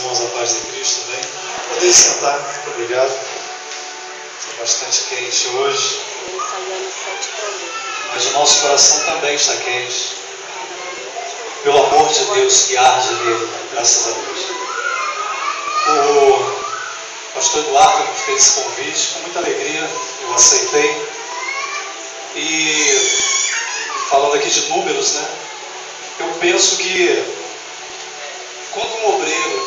Irmãos, a paz de Cristo, bem? Podem sentar, muito obrigado. Está bastante quente hoje, mas o nosso coração também está quente, pelo amor de Deus que arde nele, graças a Deus. O pastor Eduardo me fez esse convite, com muita alegria eu aceitei. E falando aqui de números, né? Eu penso que quando um obreiro,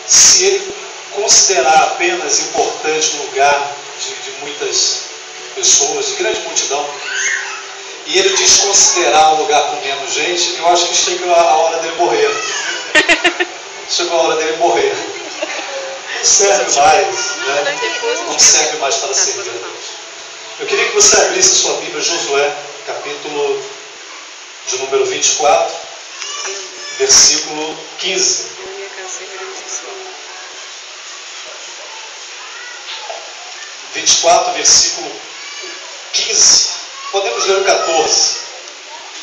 se ele considerar apenas importante um lugar de muitas pessoas, de grande multidão, e ele desconsiderar um lugar com menos gente, eu acho que chega a hora dele morrer. Chegou a hora dele morrer. Não serve mais, né? Não serve mais para servir a Deus. Eu queria que você abrisse sua Bíblia, Josué, capítulo de número 24, versículo 15. 24, versículo 15. Podemos ler o 14.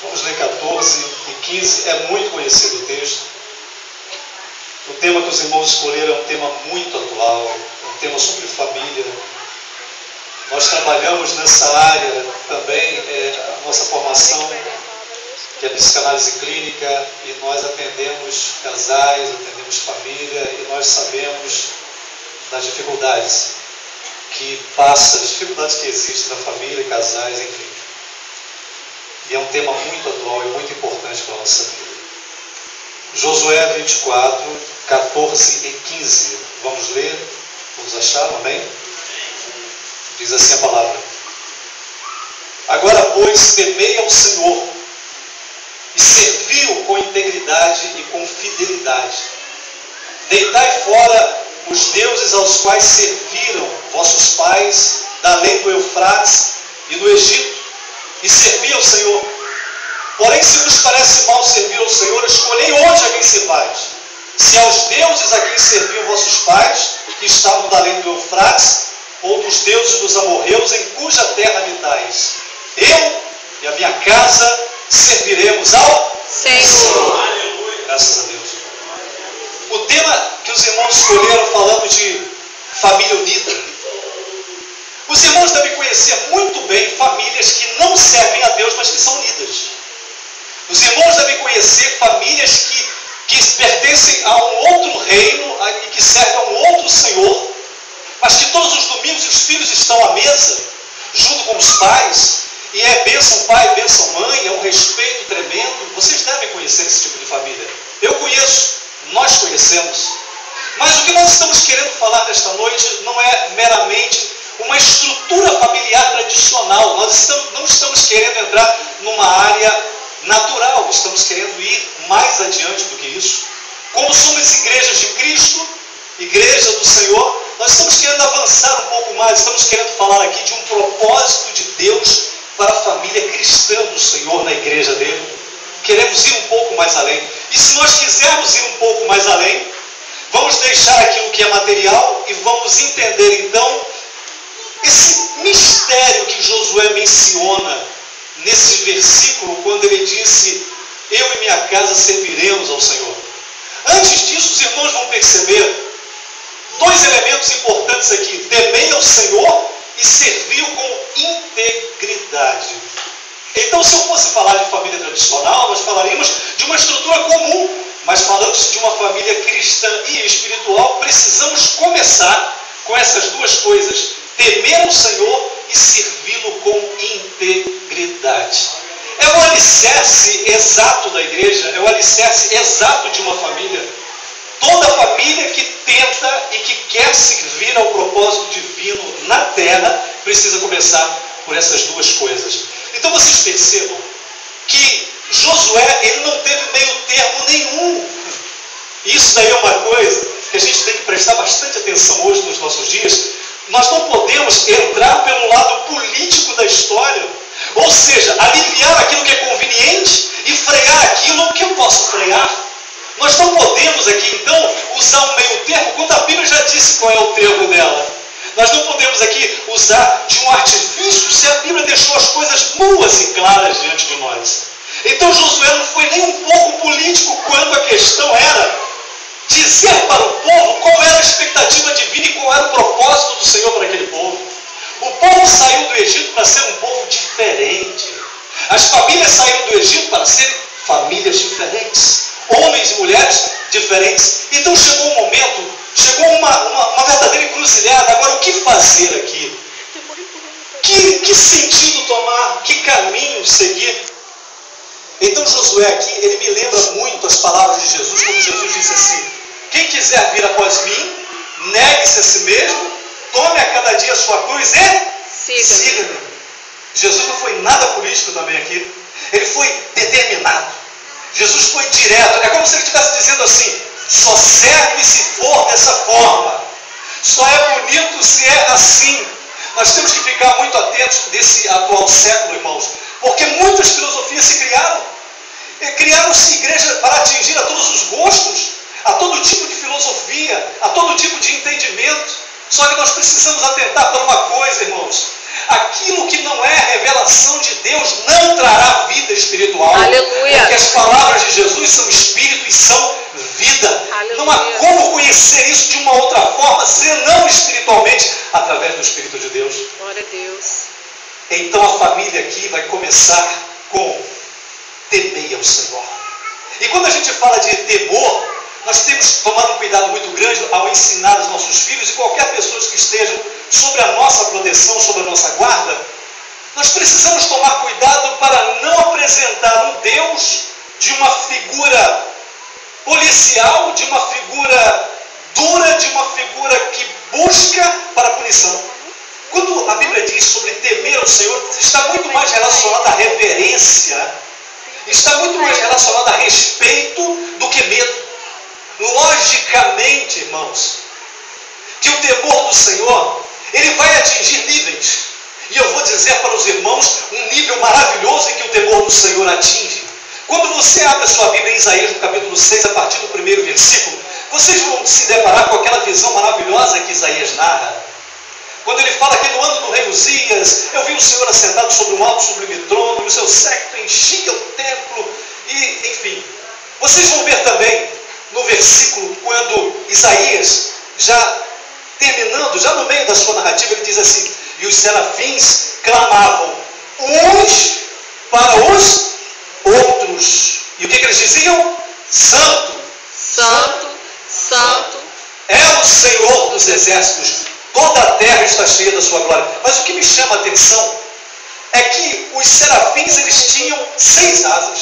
Vamos ler 14 e 15. É muito conhecido o texto. O tema que os irmãos escolheram é um tema muito atual. É um tema sobre família. Nós trabalhamos nessa área também, a nossa formação, que é a psicanálise clínica, e nós atendemos casais, atendemos família, e nós sabemos das dificuldades as dificuldades que existem na família, casais, enfim. E é um tema muito atual e muito importante para a nossa vida. Josué 24, 14 e 15. Vamos ler? Todos acharam? Amém? Diz assim a palavra: Agora, pois, temei ao Senhor e servi-o com integridade e com fidelidade. Deitai fora os deuses aos quais serviram vossos pais da além do Eufrates e do Egito, e servi ao Senhor. Porém, se vos parece mal servir ao Senhor, escolhei onde a quem servais. Se aos deuses a quem serviam vossos pais, que estavam da além do Eufrates, ou dos deuses dos amorreus, em cuja terra habitais. Eu e a minha casa serviremos ao Senhor. Aleluia. Graças a Deus. O tema que os irmãos escolheram, falando de família unida. Os irmãos devem conhecer muito bem famílias que não servem a Deus, mas que são unidas. Os irmãos devem conhecer famílias que pertencem a um outro reino e que servem a um outro Senhor, mas que todos os domingos os filhos estão à mesa, junto com os pais, e é bênção pai, bênção mãe, é um respeito tremendo. Vocês devem conhecer esse tipo de família. Eu conheço, nós conhecemos. Mas o que nós estamos querendo falar nesta noite não é meramente uma estrutura familiar tradicional. Nós não estamos querendo entrar numa área natural, estamos querendo ir mais adiante do que isso. Como somos igrejas de Cristo, igreja do Senhor, nós estamos querendo avançar um pouco mais, estamos querendo falar aqui de um propósito de Deus para a família cristã do Senhor na igreja dele. Queremos ir um pouco mais além. E se nós quisermos ir um pouco mais além, vamos deixar aquilo que é material e vamos entender então esse mistério que Josué menciona nesse versículo, quando ele disse: eu e minha casa serviremos ao Senhor. Antes disso, os irmãos vão perceber dois elementos importantes aqui: temei ao Senhor e serviu com integridade. Então, se eu fosse falar de família tradicional, nós falaríamos de uma estrutura comum, mas falando de uma família cristã e espiritual, precisamos começar com essas duas coisas: temer ao Senhor e servi-lo com integridade. É o alicerce exato da igreja, é o alicerce exato de uma família. Toda família que tenta e que quer servir ao propósito divino na terra precisa começar por essas duas coisas. Então vocês percebam que Josué, ele não teve meio termo nenhum. Isso daí é uma coisa que a gente tem que prestar bastante atenção hoje nos nossos dias. Nós não podemos entrar pelo lado político da história, ou seja, aliviar aquilo que é conveniente e frear aquilo que eu posso frear. Nós não podemos aqui, então, usar um meio termo, quando a Bíblia já disse qual é o termo dela. Nós não podemos aqui usar de um artifício, se a Bíblia deixou as coisas nuas e claras diante de nós. Então Josué não foi nem um pouco político quando a questão era dizer dizer para o povo qual era a expectativa divina e qual era o propósito do Senhor para aquele povo. O povo saiu do Egito para ser um povo diferente. As famílias saíram do Egito para serem famílias diferentes. Homens e mulheres diferentes. Então chegou um momento, chegou uma verdadeira encruzilhada. Agora, o que fazer aqui? Que sentido tomar? Que caminho seguir? Então Josué aqui, ele me lembra muito as palavras de Jesus, quando Jesus disse assim: quem quiser vir após mim, negue-se a si mesmo, tome a cada dia a sua cruz e siga-me. Jesus não foi nada político também aqui. Ele foi determinado. Jesus foi direto. É como se ele estivesse dizendo assim: só serve se for dessa forma. Só é bonito se é assim. Nós temos que ficar muito atentos nesse atual século, irmãos, porque muitas filosofias se criaram. Criaram-se igrejas para atingir a todos os gostos, a todo tipo de filosofia, a todo tipo de entendimento. Só que nós precisamos atentar para uma coisa, irmãos: aquilo que não é revelação de Deus não trará vida espiritual. Aleluia. Porque as palavras de Jesus são espírito e são vida. Aleluia. Não há como conhecer isso de uma outra forma, senão espiritualmente, através do Espírito de Deus. Glória a Deus. Então a família aqui vai começar com temei ao Senhor. E quando a gente fala de temor, nós temos que tomar um cuidado muito grande ao ensinar os nossos filhos e qualquer pessoa que estejam sobre a nossa proteção, sobre a nossa guarda. Nós precisamos tomar cuidado para não apresentar um Deus de uma figura policial, de uma figura dura, de uma figura que busca para a punição. Quando a Bíblia diz sobre temer ao Senhor, está muito mais relacionado à reverência, está muito mais relacionado a respeito do que medo. Logicamente, irmãos, que o temor do Senhor, ele vai atingir níveis. E eu vou dizer para os irmãos um nível maravilhoso em que o temor do Senhor atinge. Quando você abre a sua Bíblia em Isaías, no capítulo 6, a partir do primeiro versículo, vocês vão se deparar com aquela visão maravilhosa que Isaías narra. Quando ele fala que no ano do rei Uzias, eu vi o Senhor assentado sobre um alto sublime trono, e o seu séquito enchia o templo, e enfim. Vocês vão ver também no versículo, quando Isaías, já terminando, já no meio da sua narrativa, ele diz assim: e os serafins clamavam uns para os outros. E o que eles diziam? Santo, Santo, Santo é o Senhor dos exércitos. Toda a terra está cheia da sua glória. Mas o que me chama a atenção é que os serafins, eles tinham 6 asas.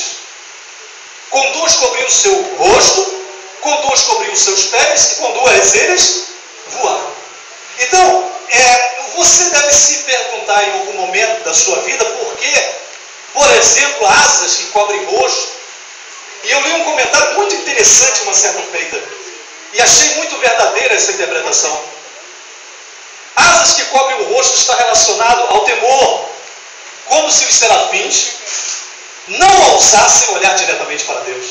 Com 2 cobriam o seu rosto, com 2 cobriam os seus pés, e com 2 eles voavam. Então, você deve se perguntar em algum momento da sua vida por que, por exemplo, asas que cobrem rosto. E eu li um comentário muito interessante uma certa feita, e achei muito verdadeira essa interpretação. Asas que cobrem o rosto está relacionado ao temor, como se os serafins não ousassem olhar diretamente para Deus.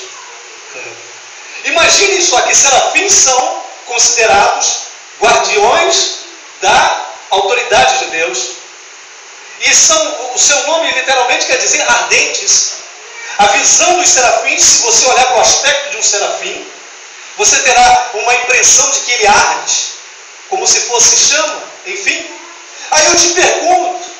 Imaginem só que serafins são considerados guardiões da autoridade de Deus. E o seu nome literalmente quer dizer ardentes. A visão dos serafins, se você olhar para o aspecto de um serafim, você terá uma impressão de que ele arde, como se fosse chama, enfim. Aí eu te pergunto,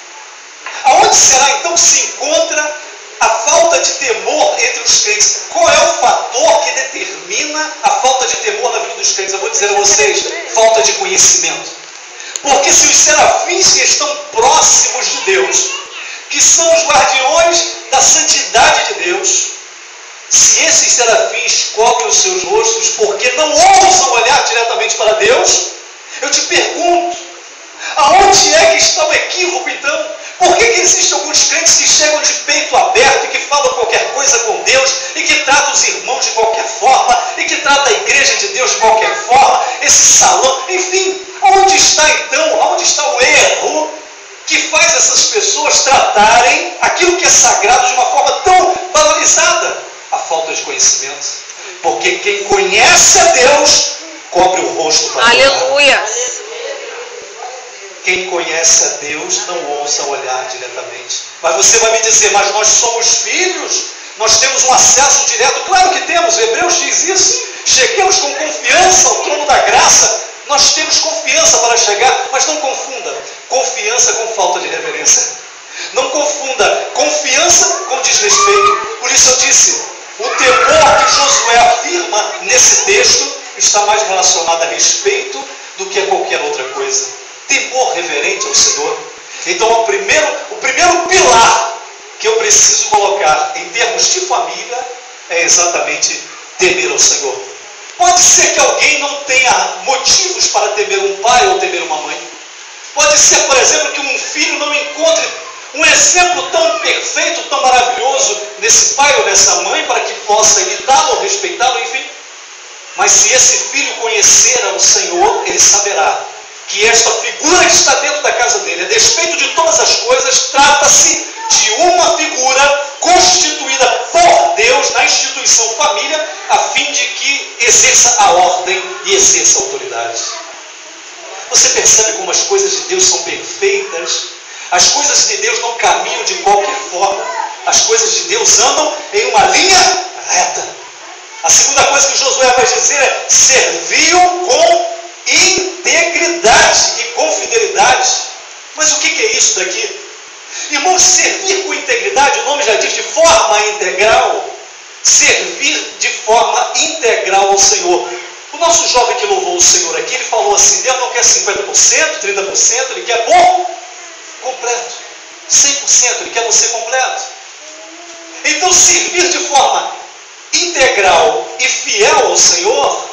aonde será então que se encontra a falta de temor entre os crentes? Qual é o fator que determina a falta de temor na vida dos crentes? Eu vou dizer a vocês: falta de conhecimento. Porque se os serafins que estão próximos de Deus, que são os guardiões da santidade de Deus, se esses serafins cobrem os seus rostos porque não ousam olhar diretamente para Deus, eu te pergunto, aonde é que está o equívoco então? Por que existem alguns crentes que chegam de peito aberto e que falam qualquer coisa com Deus e que tratam os irmãos de qualquer forma e que tratam a igreja de Deus de qualquer forma, esse salão, enfim, onde está então, onde está o erro que faz essas pessoas tratarem aquilo que é sagrado de uma forma tão valorizada? A falta de conhecimento. Porque quem conhece a Deus cobre o rosto para aleluia. Quem conhece a Deus não ousa olhar diretamente. Mas você vai me dizer: mas nós somos filhos, nós temos um acesso direto. Claro que temos, Hebreus diz isso. Cheguemos com confiança ao trono da graça. Nós temos confiança para chegar, mas não confunda confiança com falta de reverência. Não confunda confiança com desrespeito. Por isso eu disse, o temor que Josué afirma nesse texto está mais relacionado a respeito do que a qualquer outra coisa. Temor reverente ao Senhor. Então o primeiro pilar que eu preciso colocar em termos de família é exatamente temer ao Senhor. Pode ser que alguém não tenha motivos para temer um pai ou temer uma mãe. Pode ser, por exemplo, que um filho não encontre um exemplo tão perfeito, tão maravilhoso nesse pai ou nessa mãe para que possa imitá-lo, respeitá-lo, enfim. Mas se esse filho conhecer ao Senhor, ele saberá que esta figura que está dentro da casa dele, a despeito de todas as coisas, trata-se de uma figura constituída por Deus na instituição família, a fim de que exerça a ordem e exerça a autoridade. Você percebe como as coisas de Deus são perfeitas? As coisas de Deus não caminham de qualquer forma. As coisas de Deus andam em uma linha reta. A segunda coisa que Josué vai dizer é: serviu com integridade e com fidelidade. Mas o que é isso daqui? Irmãos, servir com integridade, o nome já diz, de forma integral. Servir de forma integral ao Senhor. O nosso jovem que louvou o Senhor aqui, ele falou assim: Deus não quer 50%, 30%, Ele quer por completo. 100%, Ele quer você completo. Então, servir de forma integral e fiel ao Senhor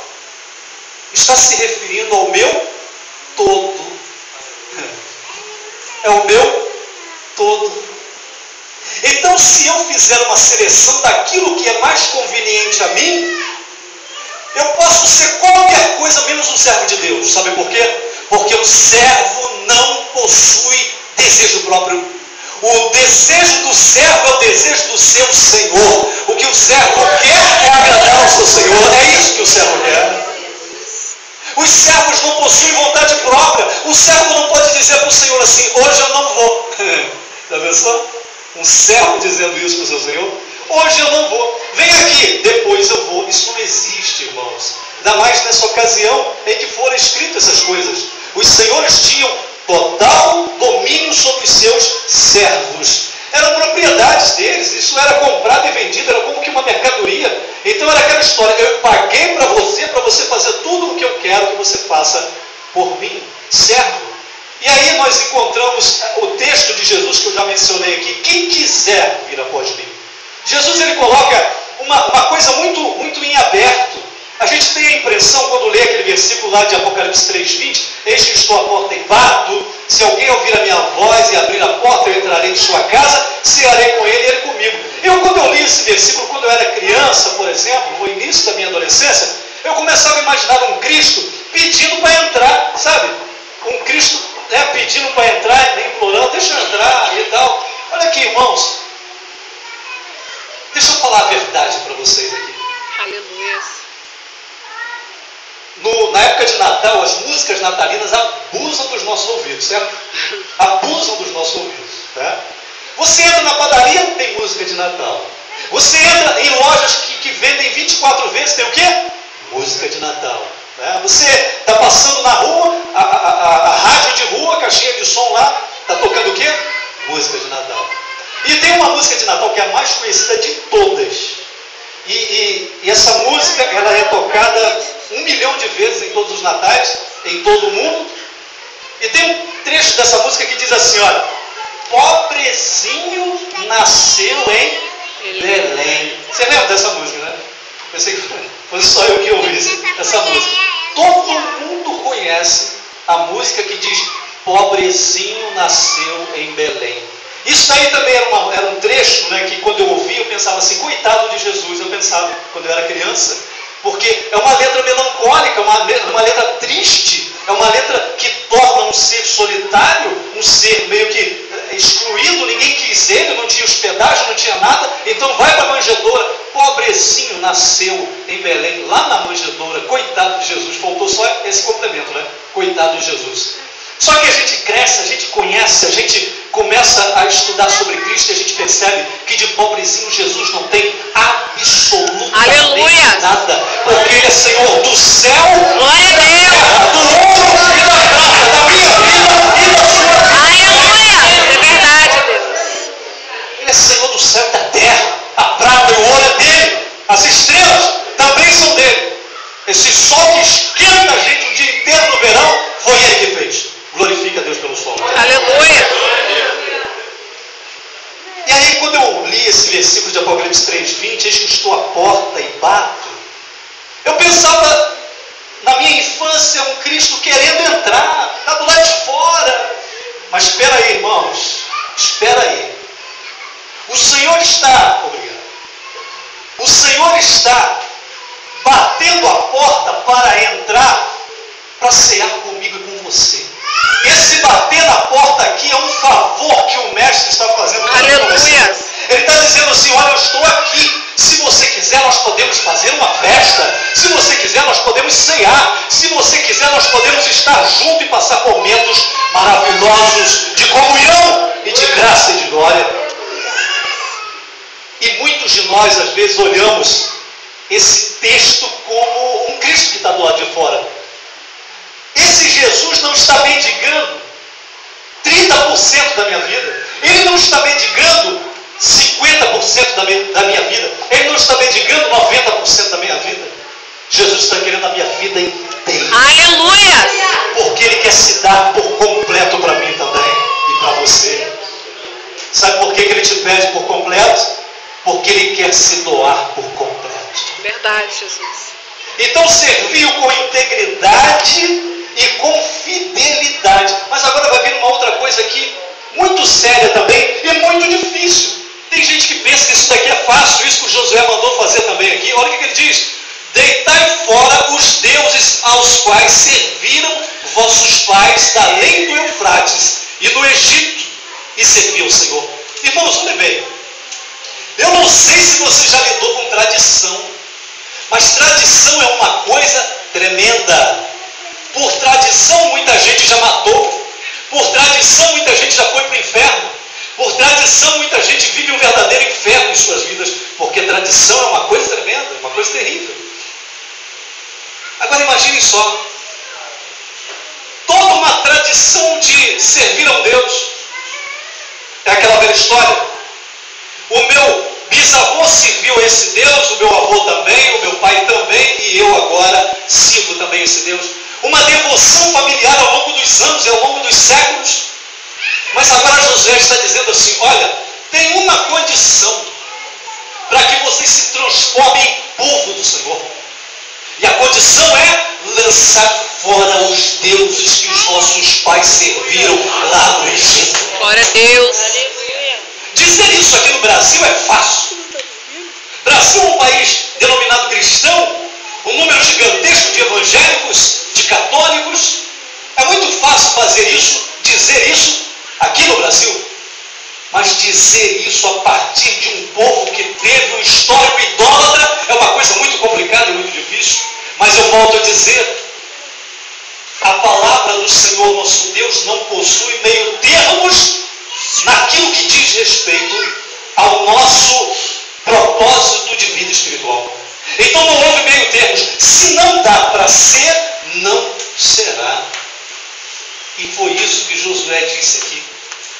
está se referindo ao meu todo. É o meu todo. Então, se eu fizer uma seleção daquilo que é mais conveniente a mim, eu posso ser qualquer coisa menos um servo de Deus. Sabe por quê? Porque o servo não possui desejo próprio. O desejo do servo é o desejo do seu Senhor. O que o servo quer é agradar ao seu Senhor. É isso que o servo quer. Os servos não possuem vontade própria. O servo não pode dizer para o Senhor assim: hoje eu não vou. Já pensou? Um servo dizendo isso para o seu Senhor: hoje eu não vou. Vem aqui, depois eu vou. Isso não existe, irmãos. Ainda mais nessa ocasião em que foram escritas essas coisas. Os senhores tinham total domínio sobre os seus servos. Eram propriedades deles. Isso era comprado e vendido. Era como que uma mercadoria. Então era aquela história: eu paguei para você fazer tudo o que eu quero que você faça por mim. Servo. E aí nós encontramos o texto de Jesus que eu já mencionei aqui: quem quiser vir após mim. Jesus, ele coloca uma coisa muito em aberto. A gente tem a impressão, quando lê aquele versículo lá de Apocalipse 3:20, eis que estou à porta e bato, se alguém ouvir a minha voz e abrir a porta, eu entrarei em sua casa, cearei com ele e ele comigo. Quando eu li esse versículo, quando eu era criança, por exemplo, no início da minha adolescência, eu começava a imaginar um Cristo pedindo para entrar, sabe? Um Cristo pedindo para entrar, implorando: deixa eu entrar e tal. Olha aqui, irmãos, deixa eu falar a verdade para vocês aqui. Aleluia. Na época de Natal, as músicas natalinas abusam dos nossos ouvidos, certo? Abusam dos nossos ouvidos, tá? Você entra na padaria, tem música de Natal. Você entra em lojas que vendem 24 vezes, tem o quê? Música de Natal. Né? Você está passando na rua, a rádio de rua, a caixinha de som lá, está tocando o quê? Música de Natal. E tem uma música de Natal que é a mais conhecida de todas. E essa música, ela é tocada 1 milhão de vezes em todos os natais, em todo o mundo. E tem um trecho dessa música que diz assim: olha, pobrezinho nasceu em Belém. Você lembra dessa música, né? Pensei que fosse só eu que ouvisse essa música. Todo mundo conhece a música que diz: pobrezinho nasceu em Belém. Isso aí também era um trecho, né, que quando eu ouvi, eu pensava assim: coitado de Jesus. Eu pensava quando eu era criança, porque é uma letra melancólica, uma letra triste, é uma letra que torna um ser solitário, um ser meio que excluído. Ninguém quis ele, não tinha hospedagem, não tinha nada. Então vai para a manjedoura. Pobrezinho nasceu em Belém, lá na manjedoura. Coitado de Jesus. Faltou só esse complemento, né? Coitado de Jesus. Só que a gente cresce, a gente conhece, a gente começa a estudar sobre Cristo e a gente percebe que de pobrezinho Jesus não tem absolutamente Aleluia. nada, porque Ele é Senhor do céu, Glória a Deus. do ouro e da prata, da minha vida e da sua vida. Aleluia. É verdade, Deus. Ele é Senhor do céu e da terra. A prata e o ouro é dele. As estrelas também são dele. Esse sol que esquenta a gente o dia inteiro no verão, foi Ele que fez. Glorifica a Deus pelo sol. Aleluia. E aí, quando eu li esse versículo de Apocalipse 3:20, eis que estou à porta e bato, eu pensava na minha infância um Cristo querendo entrar, lá do lado de fora. Mas espera aí, irmãos, espera aí. O Senhor está, obrigado. O Senhor está batendo a porta para entrar, para cear comigo e com você. Esse bater na porta aqui é um favor que o mestre está fazendo para você. Aleluia. Ele está dizendo assim: olha, eu estou aqui. Se você quiser, nós podemos fazer uma festa. Se você quiser, nós podemos cear. Se você quiser, nós podemos estar juntos e passar momentos maravilhosos de comunhão e de graça e de glória. E muitos de nós, às vezes, olhamos esse texto como um Cristo que está do lado de fora. Esse Jesus não está mendigando 30% da minha vida. Ele não está mendigando 50% da minha vida. Ele não está mendigando 90% da minha vida. Jesus está querendo a minha vida inteira. Aleluia. Porque Ele quer se dar por completo para mim também e para você. Sabe por que Ele te pede por completo? Porque Ele quer se doar por completo. Verdade, Jesus. Então serviu com integridade e com fidelidade. Mas agora vai vir uma outra coisa aqui, muito séria também e muito difícil. Tem gente que pensa que isso daqui é fácil, isso que o Josué mandou fazer também aqui. Olha o que ele diz: deitai fora os deuses aos quais serviram vossos pais da além do Eufrates e no Egito, e serviam o Senhor. Irmãos, olha bem, eu não sei se você já lidou com tradição, mas tradição é uma coisa tremenda. Por tradição muita gente já matou. Por tradição muita gente já foi para o inferno. Por tradição muita gente vive um verdadeiro inferno em suas vidas. Porque tradição é uma coisa tremenda, uma coisa terrível. Agora imagine só. Toda uma tradição de servir a um Deus. É aquela velha história. O meu bisavô serviu a esse Deus, o meu avô também, o meu pai também, e eu agora sirvo também esse Deus. Uma devoção familiar ao longo dos anos e ao longo dos séculos. Mas agora Josué está dizendo assim: olha, tem uma condição para que vocês se transformem em povo do Senhor. E a condição é lançar fora os deuses que os vossos pais serviram lá no Egito. Glória a Deus. Dizer isso aqui no Brasil é fácil. Brasil é um país denominado cristão, um número gigantesco de evangélicos, de católicos. É muito fácil fazer isso, dizer isso aqui no Brasil. Mas dizer isso a partir de um povo que teve um histórico idólatra é uma coisa muito complicada e muito difícil. Mas eu volto a dizer, a palavra do Senhor nosso Deus não possui meio termos naquilo que diz respeito ao nosso propósito de vida espiritual. Então não houve meio termos. Se não dá para ser, não será. E foi isso que Josué disse aqui.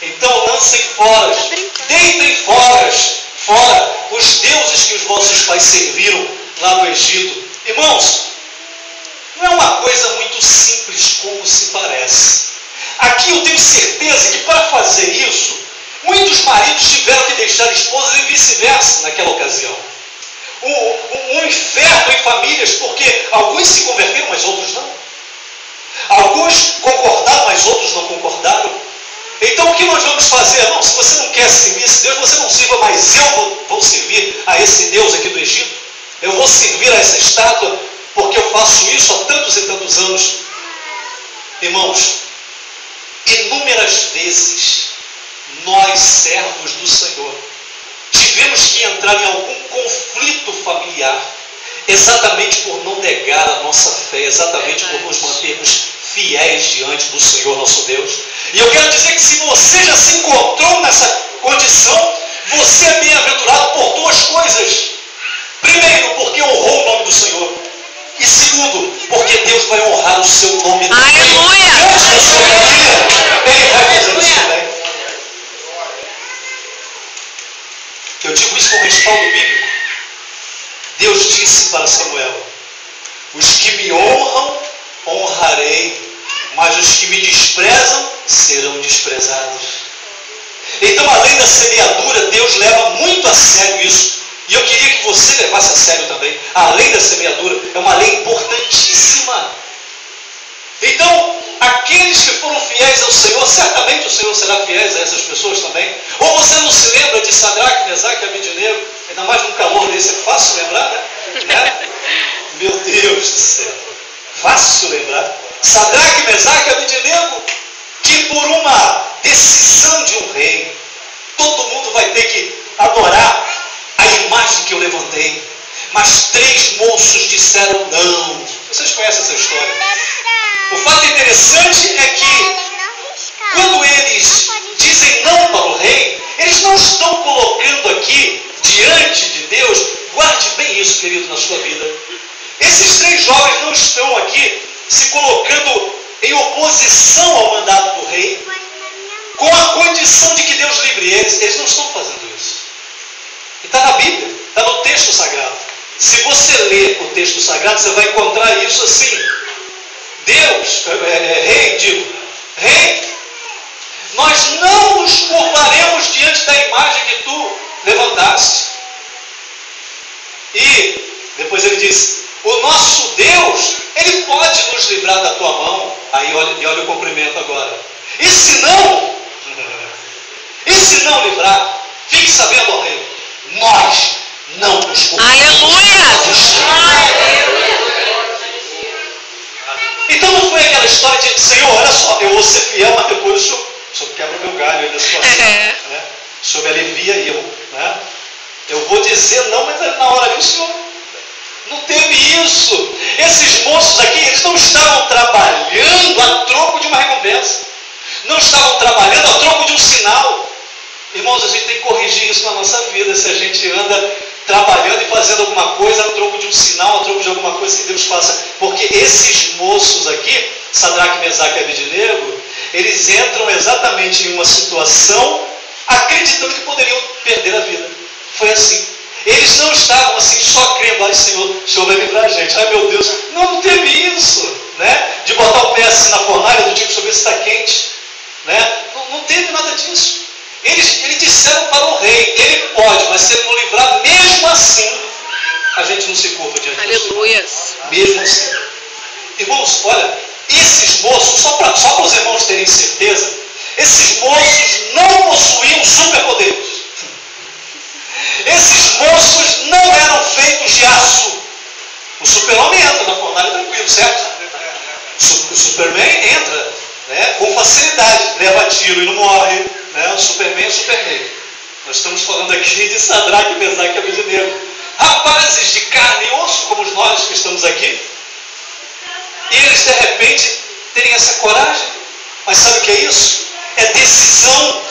Então lancem fora, deitem fora os deuses que os vossos pais serviram lá no Egito. Irmãos, não é uma coisa muito simples como se parece. Aqui eu tenho certeza que para fazer isso, muitos maridos tiveram que deixar esposas e vice-versa naquela ocasião. Um inferno em famílias, porque alguns se converteram, mas outros não. Alguns concordaram, mas outros não concordaram. Então o que nós vamos fazer? Não, se você não quer servir esse Deus, você não sirva, mas eu vou servir a esse Deus aqui do Egito. Eu vou servir a essa estátua, porque eu faço isso há tantos e tantos anos. Irmãos, inúmeras vezes nós, servos do Senhor, tivemos que entrar em algum conflito familiar, exatamente por não negar a nossa fé, exatamente por nos mantermos fiéis diante do Senhor nosso Deus. E eu quero dizer que se você já se encontrou nessa condição, você é bem-aventurado por duas coisas. Primeiro, porque honrou o nome do Senhor. E segundo, porque Deus vai honrar o seu nome. Aleluia! Antes da sua vida, Ele vai fazer isso também. Eu digo isso com respaldo bíblico. Deus disse para Samuel: os que me honram, honrarei, mas os que me desprezam, serão desprezados. Então, além da semeadura, Deus leva muito a sério isso. E eu queria que você levasse a sério também. A lei da semeadura é uma lei importantíssima. Então, aqueles que foram fiéis ao Senhor, certamente o Senhor será fiel a essas pessoas também. Ou você não se lembra de Sadraque, Mesaque e Abednego? Ainda mais num calor desse, é fácil lembrar, né? Meu Deus do céu, fácil lembrar. Sadraque, Mesaque e Abednego, que por uma decisão de um rei, todo mundo vai ter que adorar a imagem que eu levantei. Mas 3 moços disseram não. Vocês conhecem essa história? O fato interessante é que quando eles dizem não para o rei, eles não estão colocando aqui diante de Deus. Guarde bem isso, querido, na sua vida. Esses 3 jovens não estão aqui se colocando em oposição ao mandato do rei, com a condição de que Deus livre eles. Eles não estão fazendo isso. E está na Bíblia, está no texto sagrado. Se você ler o texto sagrado, você vai encontrar isso assim: Deus, rei, nós não nos curvaremos diante da imagem que tu levantaste. E depois ele diz: o nosso Deus, Ele pode nos livrar da tua mão. Aí olha o cumprimento agora. E se não livrar, fique sabendo, ó rei, nós não nos curvaremos. Aleluia! Então não foi aquela história de: Senhor, olha só, eu vou ser fiel, mas depois o senhor quebra o meu galho aí da situação. Né? O senhor me alivia e eu, né? Eu vou dizer não, mas na hora ali o senhor não teve isso. Esses moços aqui, eles não estavam trabalhando a troco de uma recompensa. Não estavam trabalhando a troco de um sinal. Irmãos, a gente tem que corrigir isso na nossa vida. Se a gente anda trabalhando e fazendo alguma coisa a troco de um sinal, a troco de alguma coisa que Deus faça. Porque esses moços aqui, Sadraque, Mesaque e Abednego, eles entram exatamente em uma situação acreditando que poderiam perder a vida. Foi assim. Eles não estavam assim só crendo: ai Senhor, o Senhor vai livrar a gente. Ai meu Deus. Não teve isso, né? De botar o pé assim na fornalha do tipo: deixa eu ver se está quente, né? Não teve nada disso. Eles disseram para o rei: ele pode, mas se ele não livrar, mesmo assim, a gente não se curva diante do Senhor. Aleluia. Mesmo assim. Irmãos, olha, esses moços, só para os irmãos terem certeza, esses moços não possuíam superpoderes. Esses moços não eram feitos de aço. O super-homem entra na fornalha tranquilo, certo? O Superman entra, né, com facilidade, leva tiro e não morre, né? O Superman é o Superman. Nós estamos falando aqui de Sadraque, Mesaque e Abednego, rapazes de carne e osso como nós que estamos aqui, e eles de repente terem essa coragem. Mas sabe o que é isso? É decisão.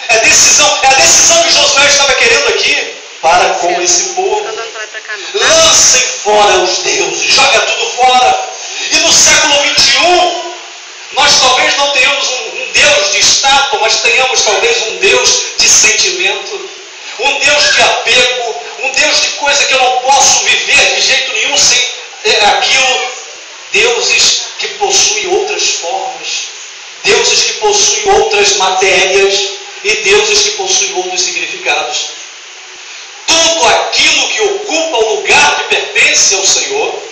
É decisão. É a decisão que Josué estava querendo aqui para com esse povo. Lancem fora os deuses, joga tudo fora. E no século 21, nós talvez não tenhamos um Deus de estátua, mas tenhamos talvez um Deus de sentimento, um Deus de apego, um Deus de coisa que eu não posso viver de jeito nenhum sem aquilo. Deuses que possuem outras formas, deuses que possuem outras matérias e deuses que possuem outros significados. Tudo aquilo que ocupa o lugar que pertence ao Senhor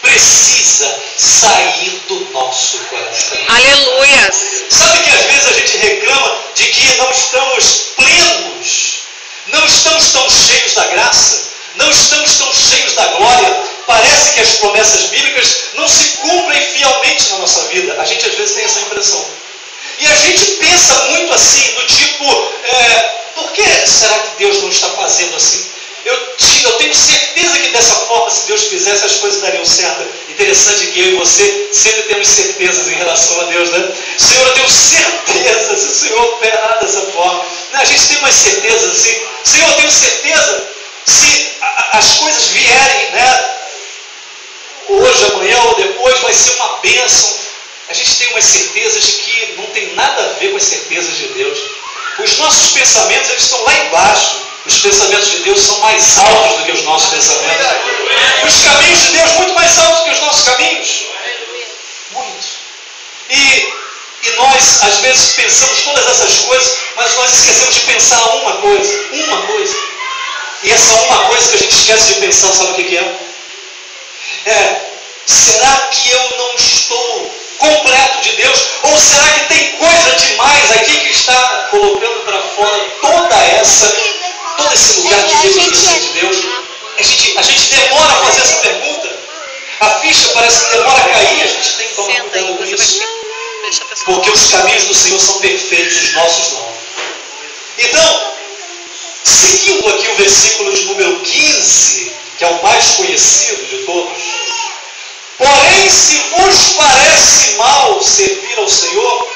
precisa sair do nosso coração. Aleluia. Sabe que às vezes a gente reclama de que não estamos plenos, não estamos tão cheios da graça, não estamos tão cheios da glória. Parece que as promessas bíblicas não se cumprem fielmente na nossa vida. A gente às vezes tem essa impressão. E a gente pensa muito assim, do tipo, por que será que Deus não está fazendo assim? Eu tenho certeza que dessa forma, se Deus fizesse, as coisas dariam certo. E Interessante que eu e você sempre temos certezas em relação a Deus, né? Senhor, eu tenho certeza se o Senhor operar dessa forma. A gente tem umas certezas assim. Senhor, eu tenho certeza se as coisas vierem, né? Hoje, amanhã ou depois, vai ser uma bênção. A gente tem umas certezas que não tem nada a ver com as certezas de Deus. Os nossos pensamentos, eles estão lá embaixo. Os pensamentos de Deus são mais altos do que os nossos pensamentos. Os caminhos de Deus muito mais altos do que os nossos caminhos. Muito. E nós, às vezes, pensamos todas essas coisas, mas nós esquecemos de pensar uma coisa. Uma coisa. E essa uma coisa que a gente esquece de pensar, sabe o que é? Será que eu não estou completo de Deus? Ou será que tem coisa demais aqui que está colocando para fora todo esse lugar de Deus, de Deus? A gente demora a fazer essa pergunta. A ficha parece que demora a cair. A gente tem que tomar cuidado com isso. Porque os caminhos do Senhor são perfeitos, os nossos não. Então, seguindo aqui o versículo de número 15, que é o mais conhecido de todos. Porém, se vos parece mal servir ao Senhor,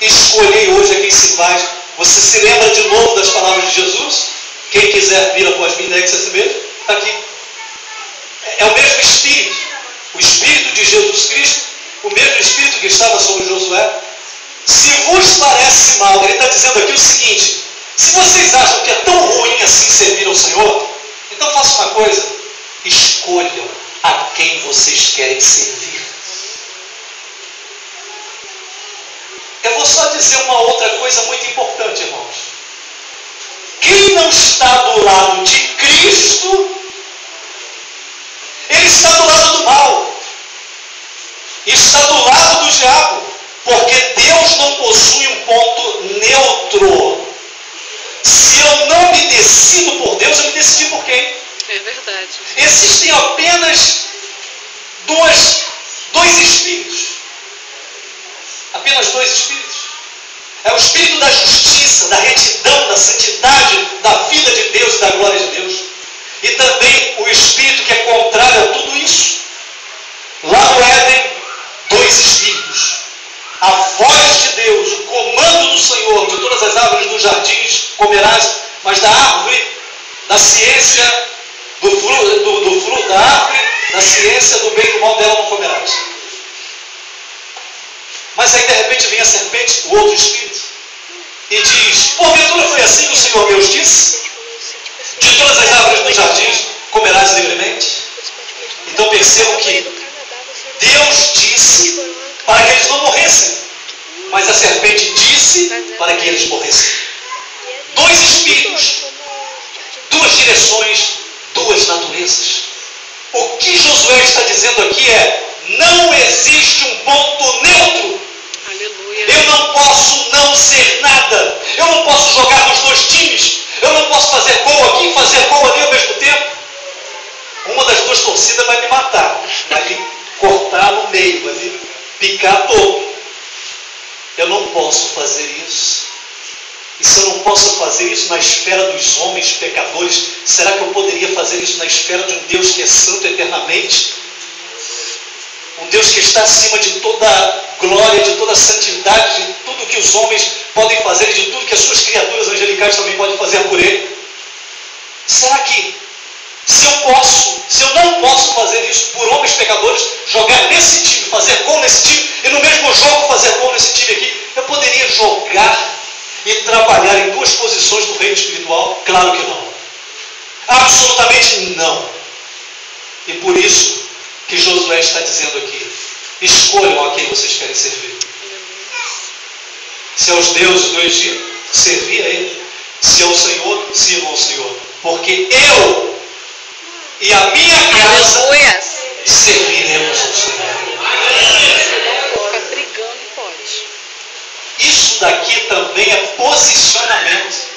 escolhei hoje a quem se faz. Você se lembra de novo das palavras de Jesus? Quem quiser vir após mim, negue-se a si mesmo. Está aqui. É o mesmo Espírito. O Espírito de Jesus Cristo, o mesmo Espírito que estava sobre Josué. Se vos parece mal, ele está dizendo aqui o seguinte: se vocês acham que é tão ruim assim servir ao Senhor, então façam uma coisa: escolham a quem vocês querem servir. Eu vou só dizer uma outra coisa muito importante, irmãos. Quem não está do lado de Cristo, ele está do lado do mal. Está do lado do diabo. Porque Deus não possui um ponto neutro. Se eu não me decido por Deus, eu me decidi por quem? É verdade. Existem apenas dois espíritos. Apenas dois espíritos. É o espírito da justiça, da retidão, da santidade, da vida de Deus e da glória de Deus. E também o espírito que é contrário a tudo isso. Lá no Éden, dois espíritos. A voz de Deus, o comando do Senhor, de todas as árvores dos jardins comerás, mas da árvore, da ciência, do fruto da árvore, da ciência do bem e do mal dela não comerás. Mas aí de repente vem a serpente, o outro espírito, e diz: porventura foi assim que o Senhor Deus disse? De todas as árvores dos jardins comerás livremente? Então percebam que Deus disse para que eles não morressem, mas a serpente disse para que eles morressem. Dois espíritos, duas direções, duas naturezas. O que Josué está dizendo aqui é: não existe um ponto neutro. Aleluia. Eu não posso não ser nada. Eu não posso jogar nos dois times. Eu não posso fazer gol aqui e fazer gol ali ao mesmo tempo. Uma das duas torcidas vai me matar, vai me cortar no meio, vai me picar todo. Eu não posso fazer isso. E se eu não posso fazer isso na esfera dos homens pecadores, será que eu poderia fazer isso na esfera de um Deus que é santo eternamente? Um Deus que está acima de toda glória, de toda santidade, de tudo que os homens podem fazer, de tudo que as suas criaturas angelicais também podem fazer por Ele. Será que, se eu não posso fazer isso por homens pecadores, jogar nesse time, fazer gol nesse time, e no mesmo jogo fazer gol nesse time aqui, eu poderia jogar e trabalhar em duas posições do reino espiritual? Claro que não. Absolutamente não. E por isso que Josué está dizendo aqui: escolham a quem vocês querem servir. Se é os deuses do Egito, servir a Ele. Se é o Senhor, sirvam ao Senhor. Porque eu e a minha casa Aleluia. serviremos ao Senhor. Fica brigando, pode. Isso daqui também é posicionamento.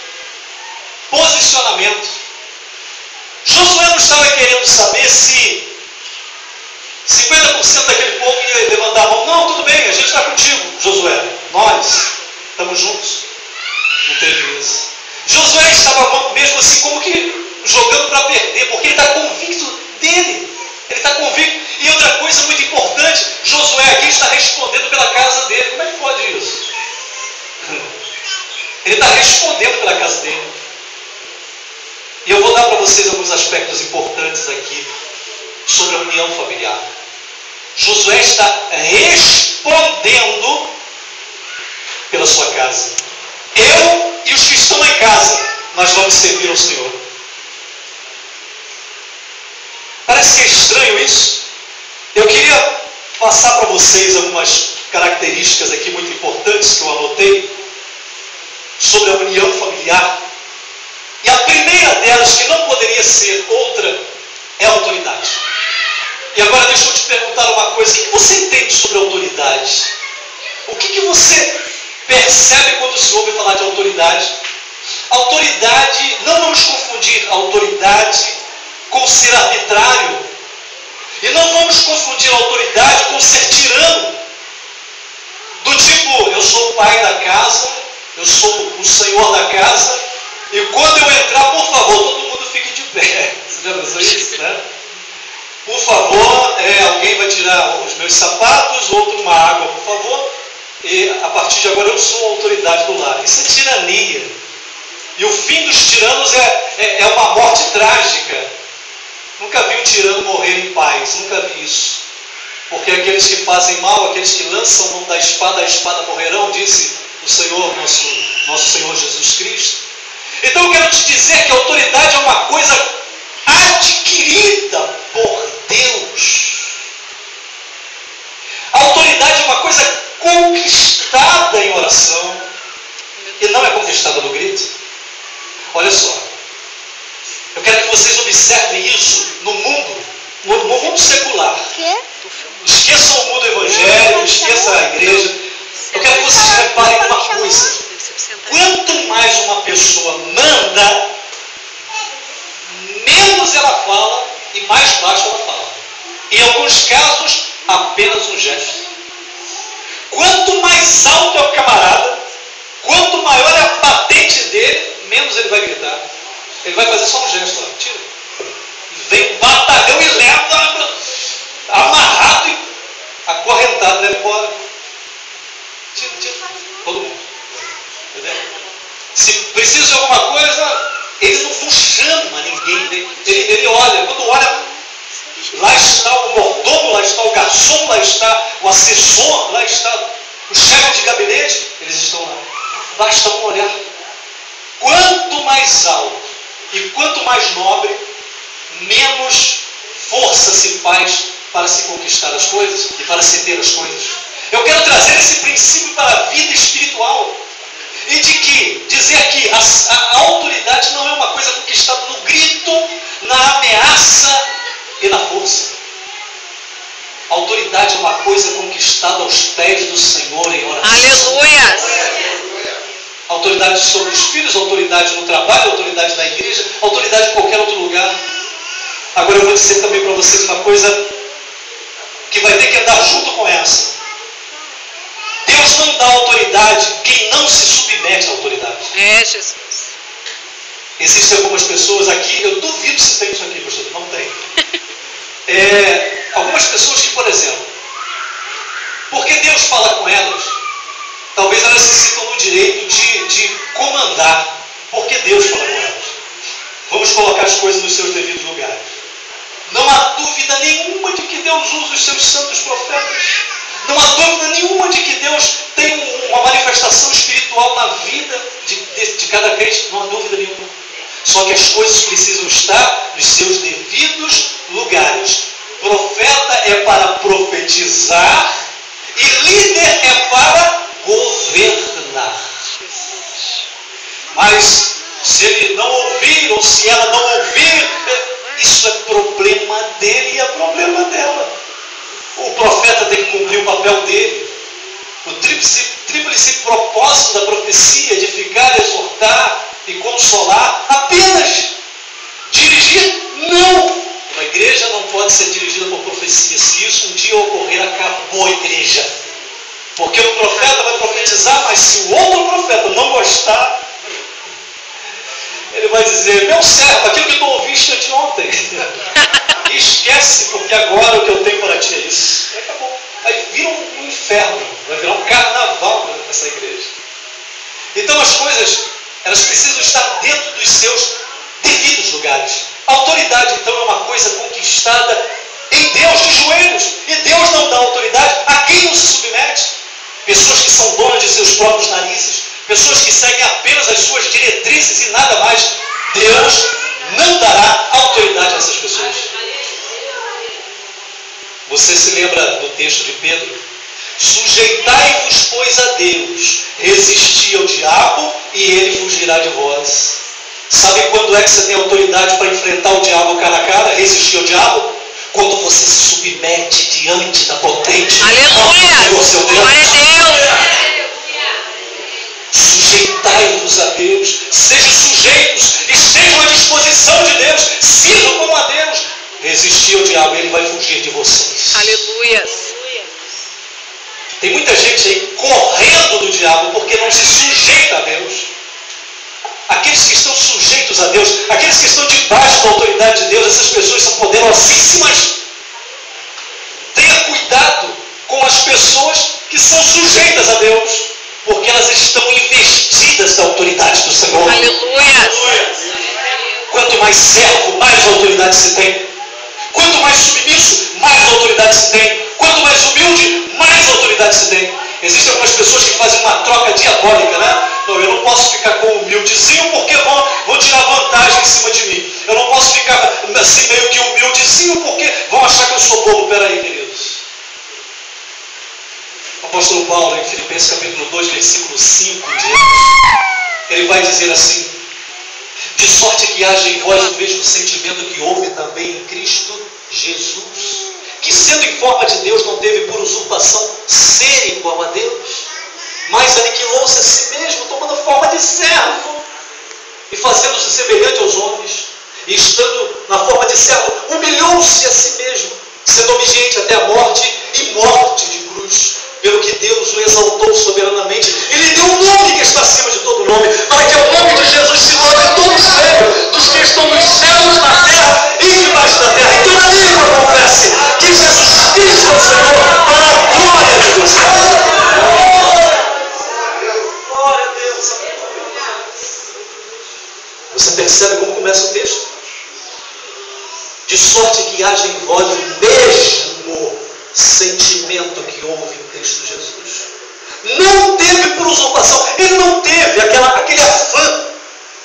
Posicionamento. Josué não estava querendo saber se 50% daquele povo ia levantar a mão. Não, tudo bem, a gente está contigo, Josué. Nós estamos juntos. Não teve isso. Josué estava mesmo assim como que jogando para perder, porque ele está convicto dele. Ele está convicto. E outra coisa muito importante, Josué aqui está respondendo pela casa dele. Como é que pode isso? Ele está respondendo pela casa dele. E eu vou dar para vocês alguns aspectos importantes aqui sobre a união familiar. Josué está respondendo pela sua casa. Eu e os que estão em casa, nós vamos servir ao Senhor. Parece que é estranho isso. Eu queria passar para vocês algumas características aqui muito importantes que eu anotei sobre a união familiar. E a primeira delas, que não poderia ser outra, é a autoridade. E agora deixa eu te perguntar uma coisa. O que você entende sobre autoridade? O que você percebe quando se ouve falar de autoridade? Autoridade, não vamos confundir autoridade com ser arbitrário. E não vamos confundir autoridade com ser tirano. Do tipo, eu sou o pai da casa, eu sou o senhor da casa, e quando eu entrar, por favor, todo mundo fique de pé. Você já pensou isso, né? Por favor, alguém vai tirar os meus sapatos, outro uma água, por favor. E a partir de agora eu sou a autoridade do lar. Isso é tirania. E o fim dos tiranos é uma morte trágica. Nunca vi um tirano morrer em paz, nunca vi isso. Porque aqueles que fazem mal, aqueles que lançam mão da espada, a espada morrerão, disse o Senhor, nosso Senhor Jesus Cristo. Então eu quero te dizer que a autoridade é uma coisa adquirida por Deus. A autoridade é uma coisa conquistada em oração e não é conquistada no grito. Olha só, eu quero que vocês observem isso no mundo secular. Esqueçam o mundo evangélico, esqueçam a igreja. Eu quero que vocês reparem uma coisa. Quanto mais uma pessoa manda, menos ela fala e mais baixo ela fala. Em alguns casos, apenas um gesto. Quanto mais alto é o camarada, quanto maior é a patente dele, menos ele vai gritar. Ele vai fazer só um gesto, ó, tira. Vem um batalhão e leva amarrado e acorrentado, leva embora. Tira. Todo mundo. Entendeu? Se precisa de alguma coisa, ele não chama ninguém. Ele olha, quando olha, lá está o mordomo, lá está o garçom, lá está o assessor, lá está o chefe de gabinete, eles estão lá. Basta um olhar. Quanto mais alto e quanto mais nobre, menos força se faz para se conquistar as coisas e para se ter as coisas. Eu quero trazer esse princípio para a vida espiritual. E dizer que a autoridade não é uma coisa conquistada no grito, na ameaça e na força. A autoridade é uma coisa conquistada aos pés do Senhor em oração. Aleluia! Autoridade sobre os filhos, autoridade no trabalho, autoridade na igreja, autoridade em qualquer outro lugar. Agora eu vou dizer também para vocês uma coisa que vai ter que andar junto com essa. Deus não dá autoridade quem não se submete à autoridade. É, Jesus. Existem algumas pessoas aqui, eu duvido se tem isso aqui, pastor, não tem. Algumas pessoas que, por exemplo, porque Deus fala com elas, talvez elas se sintam no direito de comandar, porque Deus fala com elas. Vamos colocar as coisas nos seus devidos lugares. Não há dúvida nenhuma de que Deus usa os seus santos profetas. Não há dúvida nenhuma de que Deus tem uma manifestação espiritual na vida de cada crente. Não há dúvida nenhuma. Só que as coisas precisam estar nos seus devidos lugares. Profeta é para profetizar e líder é para governar. Mas se ele não ouvir ou se ela não ouvir, isso é problema dele e é problema dela. O profeta tem que cumprir o papel dele. O tríplice propósito da profecia, edificar, exortar e consolar, apenas dirigir, não. Uma igreja não pode ser dirigida por profecia. Se isso um dia ocorrer, acabou a igreja. Porque o profeta vai profetizar, mas se o outro profeta não gostar, Ele vai dizer: meu servo, aquilo que tu ouviste de ontem, esquece, porque agora o que eu tenho para ti é isso. E acabou. Aí vira um inferno, vai virar um carnaval nessa igreja. Então as coisas, elas precisam estar dentro dos seus devidos lugares. A autoridade, então, é uma coisa conquistada em Deus, de joelhos. E Deus não dá autoridade a quem não se submete. Pessoas que são donas de seus próprios narizes, pessoas que seguem apenas as suas diretrizes e nada mais. Deus não dará autoridade a essas pessoas. Você se lembra do texto de Pedro? Sujeitai-vos, pois, a Deus, resisti ao diabo e ele fugirá de vós. Sabe quando é que você tem autoridade para enfrentar o diabo cara a cara, resistir ao diabo? Quando você se submete diante da potente. Aleluia! Glória a Deus! Sujeitai-vos a Deus, sejam sujeitos, estejam à disposição de Deus, sirvam como a Deus. Resistir ao diabo, ele vai fugir de vocês. Aleluia! Tem muita gente aí correndo do diabo porque não se sujeita a Deus. Aqueles que estão sujeitos a Deus, aqueles que estão debaixo da autoridade de Deus, essas pessoas são poderosíssimas. Tenha cuidado com as pessoas que são sujeitas a Deus, porque elas estão investidas da autoridade do Senhor. Aleluia! Quanto mais servo, mais autoridade se tem. Quanto mais submisso, mais autoridade se tem. Quanto mais humilde, mais autoridade se tem. Existem algumas pessoas que fazem uma troca diabólica, né? Não, eu não posso ficar com o humildezinho porque vão tirar vantagem em cima de mim. Eu não posso ficar assim meio que humildezinho porque vão achar que eu sou bobo. Peraí, queridos. O apóstolo Paulo, em Filipenses capítulo 2, versículo 5 em diante, ele vai dizer assim: de sorte que haja em vós o mesmo sentimento que houve também em Cristo Jesus, que sendo em forma de Deus não teve por usurpação ser igual a Deus, mas aniquilou-se a si mesmo, tomando forma de servo, e fazendo-se semelhante aos homens, e estando na forma de servo, humilhou-se a si mesmo, sendo obediente até a morte, e morte de cruz, pelo que Deus o exaltou soberanamente, e lhe deu um nome que está acima de todo nome, para que o nome de Jesus se torne todo sério, dos que estão nos céus, na terra e debaixo da terra. E toda língua confesse que Jesus Cristo é o Senhor, para a glória de Deus. Glória a Deus. Você percebe como começa o texto? De sorte que haja em vós o mesmo sentimento que houve em Cristo Jesus. Não teve por usurpação. Ele não teve aquele afã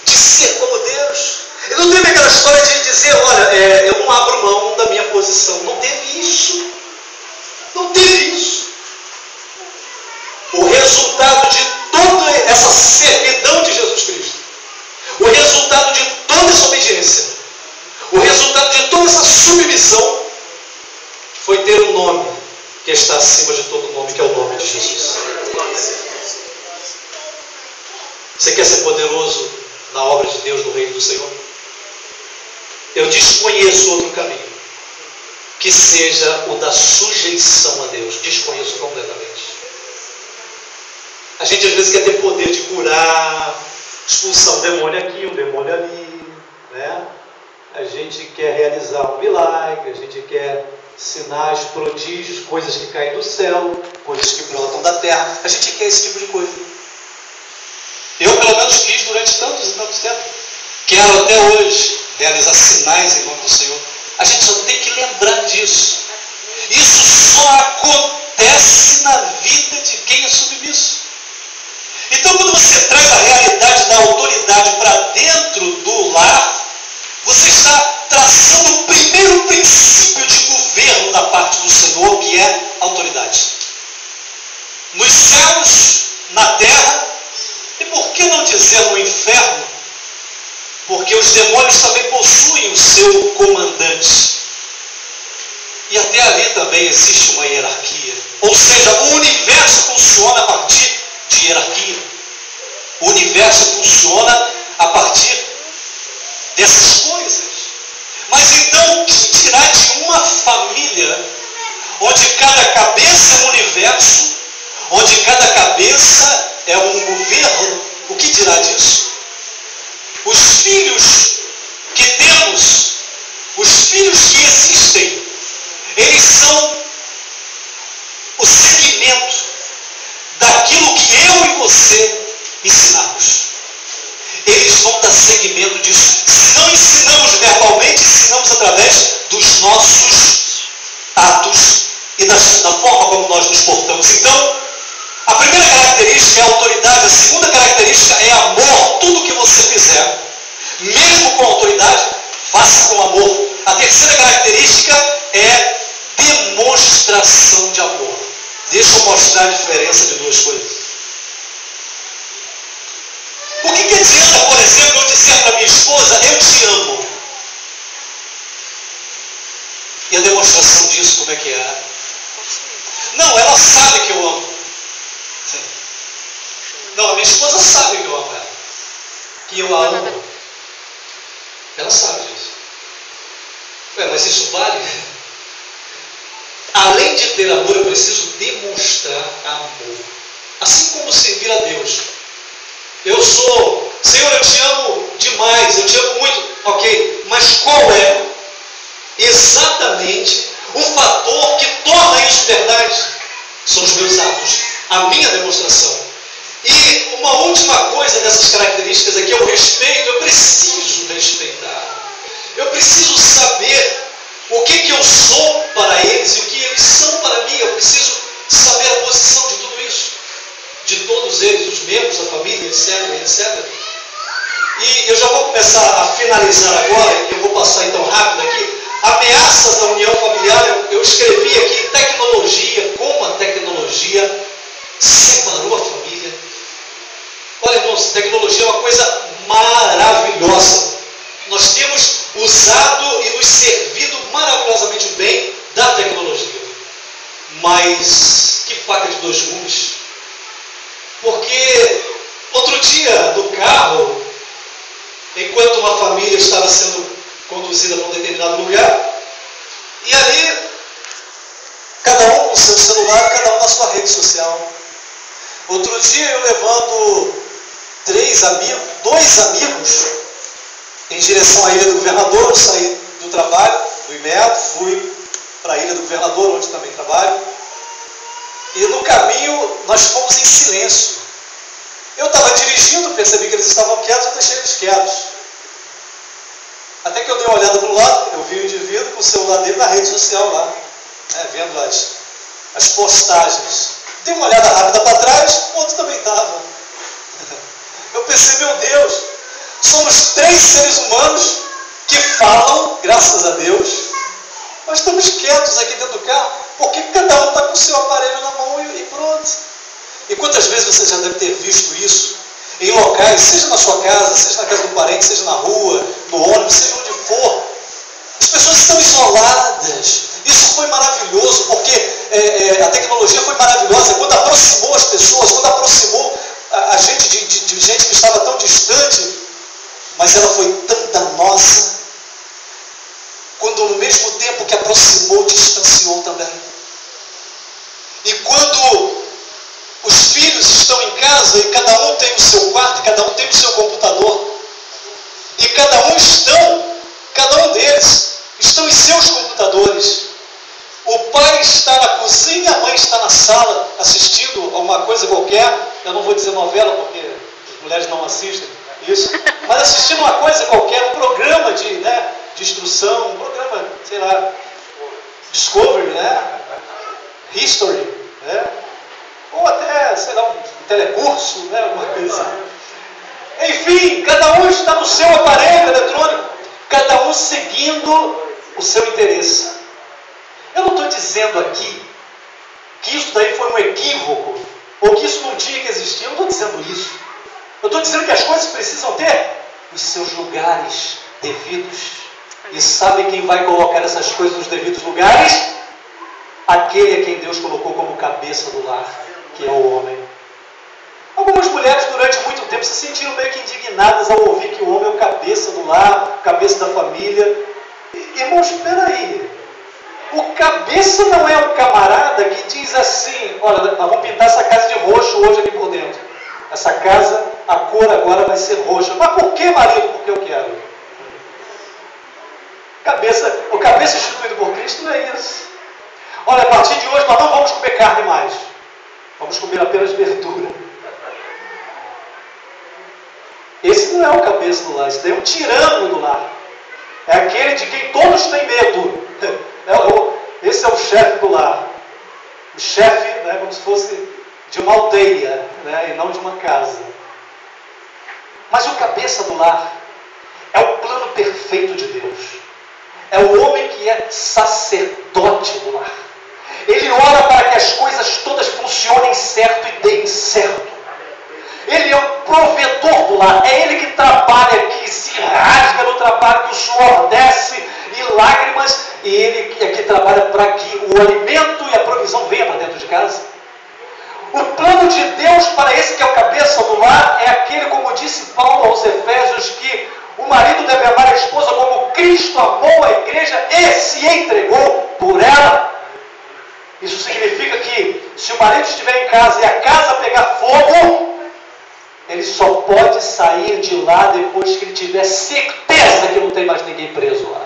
de ser como Deus. Ele não teve aquela história de dizer: olha, eu não abro mão da minha posição. Não teve isso. Não teve isso. O resultado de toda essa servidão de Jesus Cristo, o resultado de toda essa obediência, o resultado de toda essa submissão, foi ter um nome que está acima de todo nome, que é o nome de Jesus. Você quer ser poderoso na obra de Deus, no reino do Senhor? Eu desconheço outro caminho que seja o da sujeição a Deus. Desconheço completamente. A gente às vezes quer ter poder de curar, expulsar um demônio aqui, um demônio ali, né? A gente quer realizar um milagre, a gente quer sinais, prodígios, coisas que caem do céu, coisas que brotam da terra. A gente quer esse tipo de coisa. Eu, pelo menos, quis durante tantos e tantos tempos. Quero até hoje realizar sinais em nome do Senhor. A gente só tem que lembrar disso. Isso só acontece na vida de quem é submisso. Então, quando você traz a realidade da autoridade para dentro do lar, você está traçando o primeiro princípio de governo da parte do Senhor, que é autoridade. Nos céus, na terra, e por que não dizer no inferno? Porque os demônios também possuem o seu comandante. E até ali também existe uma hierarquia. Ou seja, o universo funciona a partir de hierarquia. O universo funciona a partir dessas coisas. Mas então, o que dirá de uma família onde cada cabeça é um universo, onde cada cabeça é um governo? O que dirá disso? Os filhos que temos, os filhos que existem, eles são o segmento daquilo que eu e você ensinamos. Eles vão dar seguimento disso. Se não ensinamos verbalmente, ensinamos através dos nossos atos e da forma como nós nos portamos. Então, a primeira característica é a autoridade, a segunda característica é amor. Tudo que você fizer, mesmo com autoridade, faça com amor. A terceira característica é demonstração de amor. Deixa eu mostrar a diferença de duas coisas. O que adianta, por exemplo, eu dizer para minha esposa, eu te amo? E a demonstração disso, como é que é? Não, ela sabe que eu amo. Não, a minha esposa sabe que eu amo ela. Que eu a amo. Ela sabe disso. Mas isso vale? Além de ter amor, eu preciso demonstrar amor. Assim como servir a Deus. Eu sou, Senhor, eu te amo demais, eu te amo muito. Ok, mas qual é exatamente o fator que torna isso verdade? São os meus atos, a minha demonstração. E uma última coisa dessas características é que eu respeito, eu preciso respeitar. Eu preciso saber o que eu sou para eles e o que eles são para mim. Eu preciso saber a posição de tudo isso. De todos eles, os membros da família, etc, etc. E eu já vou começar a finalizar agora, eu vou passar então rápido aqui. Ameaças da união familiar, eu escrevi aqui tecnologia, como a tecnologia separou a família. Olha, irmãos, tecnologia é uma coisa maravilhosa. Nós temos usado e nos servido maravilhosamente bem da tecnologia. Mas que faca de dois gumes. Porque outro dia no carro, enquanto uma família estava sendo conduzida para um determinado lugar, e ali, cada um com o seu celular, cada um na sua rede social. Outro dia eu levando dois amigos, em direção à Ilha do Governador. Eu saí do trabalho, do IMED, fui para a Ilha do Governador, onde também trabalho. E no caminho nós fomos em silêncio. Eu estava dirigindo, percebi que eles estavam quietos, eu deixei eles quietos. Até que eu dei uma olhada para o lado, eu vi o indivíduo com o celular dele na rede social lá, né, vendo as postagens. Dei uma olhada rápida para trás, o outro também estava. Eu pensei, meu Deus, somos 3 seres humanos que falam, graças a Deus, mas estamos quietos aqui dentro do carro, porque cada um está com o seu aparelho na mão e pronto. E quantas vezes você já deve ter visto isso em locais, seja na sua casa, seja na casa do parente, seja na rua, no ônibus, seja onde for. As pessoas estão isoladas. Isso foi maravilhoso, porque a tecnologia foi maravilhosa quando aproximou as pessoas, quando aproximou a gente de gente que estava tão distante, mas ela foi tão danosa, quando ao mesmo tempo que aproximou, distanciou também. E quando os filhos estão em casa e cada um tem o seu quarto, cada um tem o seu computador, e cada um deles estão em seus computadores. O pai está na cozinha, a mãe está na sala assistindo alguma coisa qualquer. Eu não vou dizer novela porque as mulheres não assistem isso, mas assistindo uma coisa qualquer, um programa de instrução, um programa, sei lá, Discovery, né? History, né? Ou até, sei lá, um telecurso, né? Alguma coisa assim. Enfim, cada um está no seu aparelho eletrônico, cada um seguindo o seu interesse. Eu não estou dizendo aqui que isso daí foi um equívoco, ou que isso não tinha que existir. Eu não estou dizendo isso. Eu estou dizendo que as coisas precisam ter os seus lugares devidos. E sabe quem vai colocar essas coisas nos devidos lugares? Aquele a quem Deus colocou como cabeça do lar, que é o homem. Algumas mulheres durante muito tempo se sentiram meio que indignadas ao ouvir que o homem é o cabeça do lar, cabeça da família. Irmãos, espera aí. O cabeça não é um camarada que diz assim: olha, nós vamos pintar essa casa de roxo hoje aqui por dentro. Essa casa a cor agora vai ser roxa. Mas por que, marido? Porque eu quero. O cabeça instituído por Cristo não é isso. Olha, a partir de hoje nós não vamos comer carne mais. Vamos comer apenas verdura. Esse não é o cabeça do lar, esse daí é um tirano do lar. É aquele de quem todos têm medo. Esse é o chefe do lar. O chefe, né, como se fosse de uma aldeia, né, e não de uma casa. Mas o cabeça do lar é o plano perfeito de Deus. É o homem que é sacerdote do lar. Ele ora para que as coisas todas funcionem certo e deem certo. Ele é o provedor do lar. É ele que trabalha, que se rasga no trabalho, que o suor desce e lágrimas. E ele é que trabalha para que o alimento e a provisão venha para dentro de casa. O plano de Deus para esse que é o cabeça do lar é aquele, como disse Paulo aos Efésios, que o marido deve amar a esposa como Cristo amou a igreja e se entregou por ela. Isso significa que se o marido estiver em casa e a casa pegar fogo, ele só pode sair de lá depois que ele tiver certeza que não tem mais ninguém preso lá.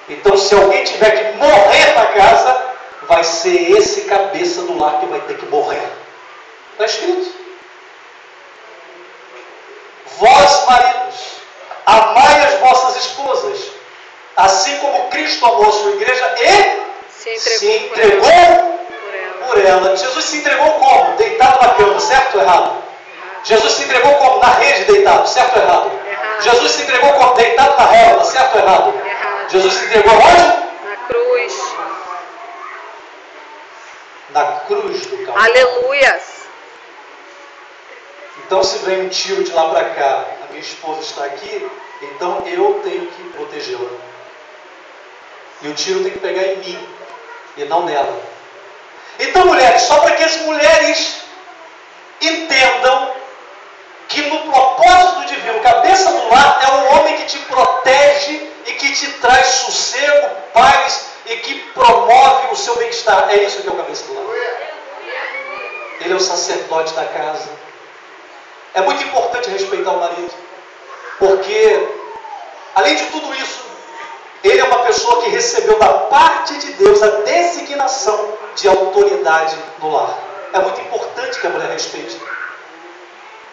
Então, se alguém tiver que morrer na casa, vai ser esse cabeça do lar que vai ter que morrer. Está escrito. Vós, maridos, amai as vossas esposas, assim como Cristo amou a sua igreja e se entregou por ela. Jesus se entregou como? Deitado na cama, certo ou errado? Jesus se entregou como? Na rede deitado, certo ou errado? Jesus se entregou como? Deitado na relva, certo ou errado? Jesus se entregou onde? Na cruz. Na cruz do Calvário. Aleluias. Então, se vem um tiro de lá para cá, a minha esposa está aqui, então eu tenho que protegê-la. E o tiro tem que pegar em mim e não nela. Então, mulheres, só para que as mulheres entendam que no propósito divino, cabeça do lar é o homem que te protege e que te traz sossego, paz e que promove o seu bem-estar. É isso que é o cabeça do lar. Ele é o sacerdote da casa. É muito importante respeitar o marido, porque, além de tudo isso, ele é uma pessoa que recebeu da parte de Deus a designação de autoridade no lar. É muito importante que a mulher respeite.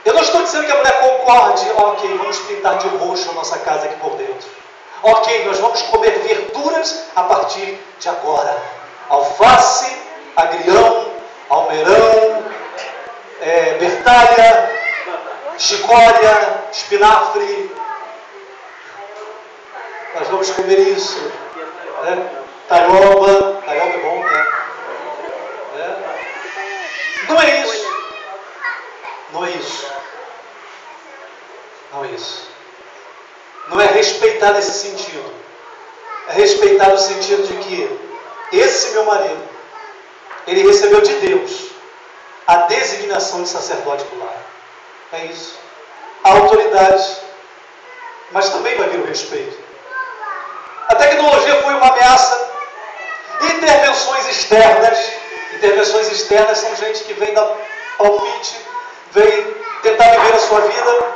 Eu não estou dizendo que a mulher concorde, ok, vamos pintar de roxo a nossa casa aqui por dentro. Ok, nós vamos comer verduras a partir de agora. Alface, agrião, almeirão, bertalha, chicória, espinafre. Nós vamos comer isso. Taioba é bom, né? Não é isso. Não é isso. Não é isso. Não é respeitar nesse sentido. É respeitar no sentido de que esse meu marido, ele recebeu de Deus a designação de sacerdote do lar. É isso. A autoridade, mas também vai vir o respeito. A tecnologia foi uma ameaça. Intervenções externas. Intervenções externas são gente que vem dar palpite, vem tentar viver a sua vida.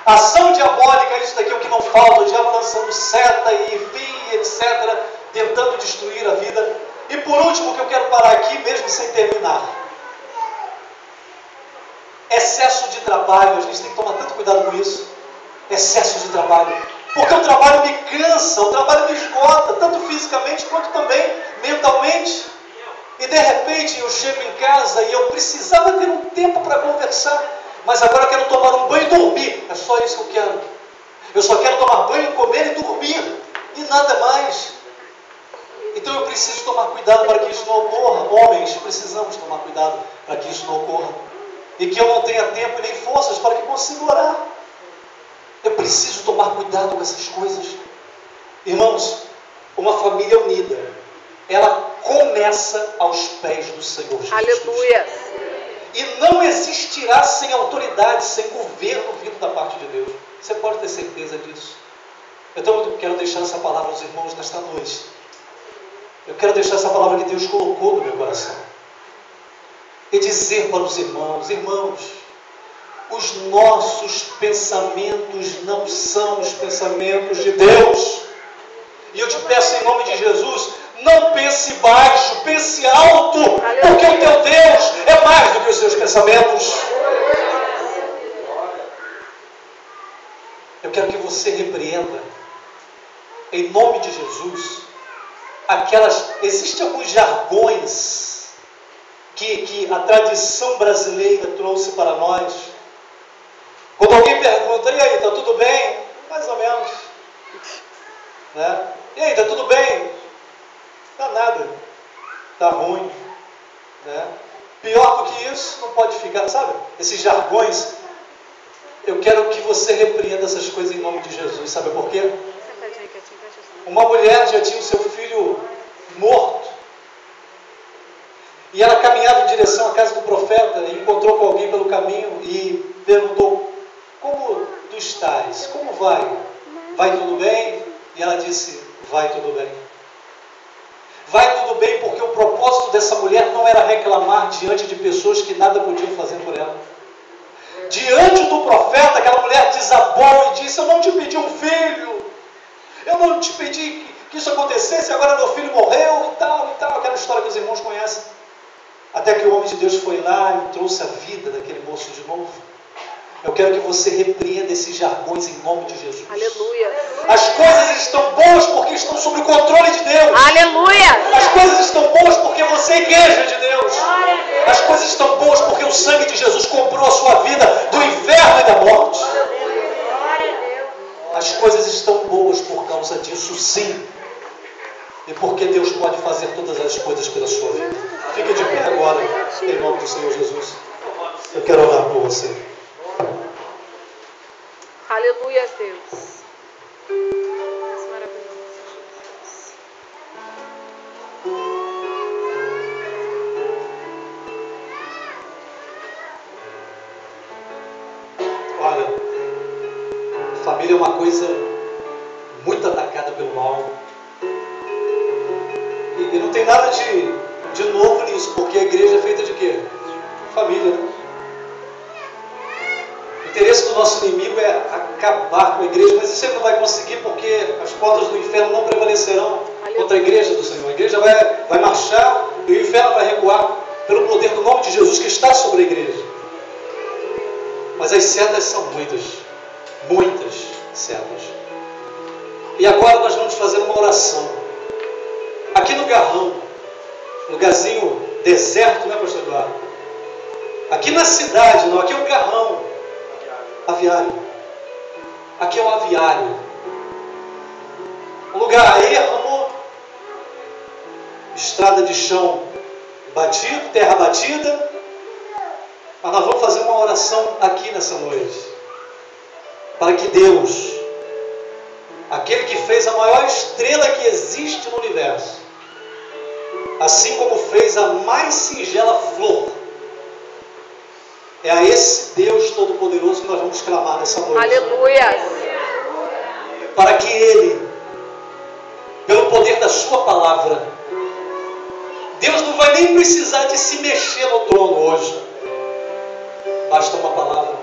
Ação diabólica, isso daqui é o que não falta, o diabo lançando seta e enfim, etc., tentando destruir a vida. E por último, o que eu quero parar aqui, mesmo sem terminar. Excesso de trabalho, a gente tem que tomar tanto cuidado com isso. Excesso de trabalho. Porque o trabalho me cansa, o trabalho me esgota, tanto fisicamente quanto também mentalmente. E de repente eu chego em casa e eu precisava ter um tempo para conversar. Mas agora eu quero tomar um banho e dormir. É só isso que eu quero. Eu só quero tomar banho, comer e dormir. E nada mais. Então eu preciso tomar cuidado para que isso não ocorra. Homens, precisamos tomar cuidado para que isso não ocorra. E que eu não tenha tempo e nem forças para que consiga orar. Eu preciso tomar cuidado com essas coisas. Irmãos, uma família unida, ela começa aos pés do Senhor Jesus. Aleluia. E não existirá sem autoridade, sem governo vindo da parte de Deus. Você pode ter certeza disso. Então eu quero deixar essa palavra aos irmãos nesta noite. Eu quero deixar essa palavra que Deus colocou no meu coração. E dizer para os irmãos, irmãos, os nossos pensamentos não são os pensamentos de Deus. E eu te peço em nome de Jesus, não pense baixo, pense alto, porque o teu Deus é mais do que os seus pensamentos. Eu quero que você repreenda, em nome de Jesus, existem alguns jargões que a tradição brasileira trouxe para nós. Quando alguém pergunta, e aí, está tudo bem? Mais ou menos. Né? E aí, está tudo bem? Não está nada. Está ruim. Né? Pior do que isso, não pode ficar, sabe? Esses jargões. Eu quero que você repreenda essas coisas em nome de Jesus. Sabe por quê? Uma mulher já tinha o seu filho morto. E ela caminhava em direção à casa do profeta e encontrou com alguém pelo caminho e perguntou, como tu estás? Como vai? Vai tudo bem? E ela disse, vai tudo bem. Vai tudo bem porque o propósito dessa mulher não era reclamar diante de pessoas que nada podiam fazer por ela. Diante do profeta, aquela mulher desabou e disse, eu não te pedi um filho. Eu não te pedi que isso acontecesse, agora meu filho morreu e tal, aquela história que os irmãos conhecem. Até que o homem de Deus foi lá e trouxe a vida daquele moço de novo. Eu quero que você repreenda esses jargões em nome de Jesus. Aleluia. As coisas estão boas porque estão sob o controle de Deus. Aleluia. As coisas estão boas porque você é igreja de Deus. As coisas estão boas porque o sangue de Jesus comprou a sua vida do inferno e da morte. As coisas estão boas por causa disso, sim. E porque Deus pode fazer todas as coisas pela sua vida. Fique de pé agora, em nome do Senhor Jesus. Eu quero orar por você. Aleluia, Deus. Deus maravilhoso, Jesus. Olha, família é uma coisa muito atacada pelo mal. E não tem nada de novo nisso, porque a igreja é feita de quê? Família, né? O interesse do nosso inimigo é acabar com a igreja, mas isso ele não vai conseguir porque as portas do inferno não prevalecerão contra a igreja do Senhor. A igreja vai marchar e o inferno vai recuar pelo poder do nome de Jesus que está sobre a igreja. Mas as setas são muitas setas. E agora nós vamos fazer uma oração. Aqui no Garrão, lugarzinho deserto, né, pastor Eduardo? Aqui na cidade, não, aqui é o Garrão, aviário. Aqui é o aviário. Um lugar ermo, estrada de chão batido, terra batida. Mas nós vamos fazer uma oração aqui nessa noite. Para que Deus, aquele que fez a maior estrela que existe no universo, assim como fez a mais singela flor, é a esse Deus Todo-Poderoso que nós vamos clamar nessa noite. Aleluia. Para que Ele, pelo poder da sua palavra, Deus não vai nem precisar de se mexer no trono hoje. Basta uma palavra.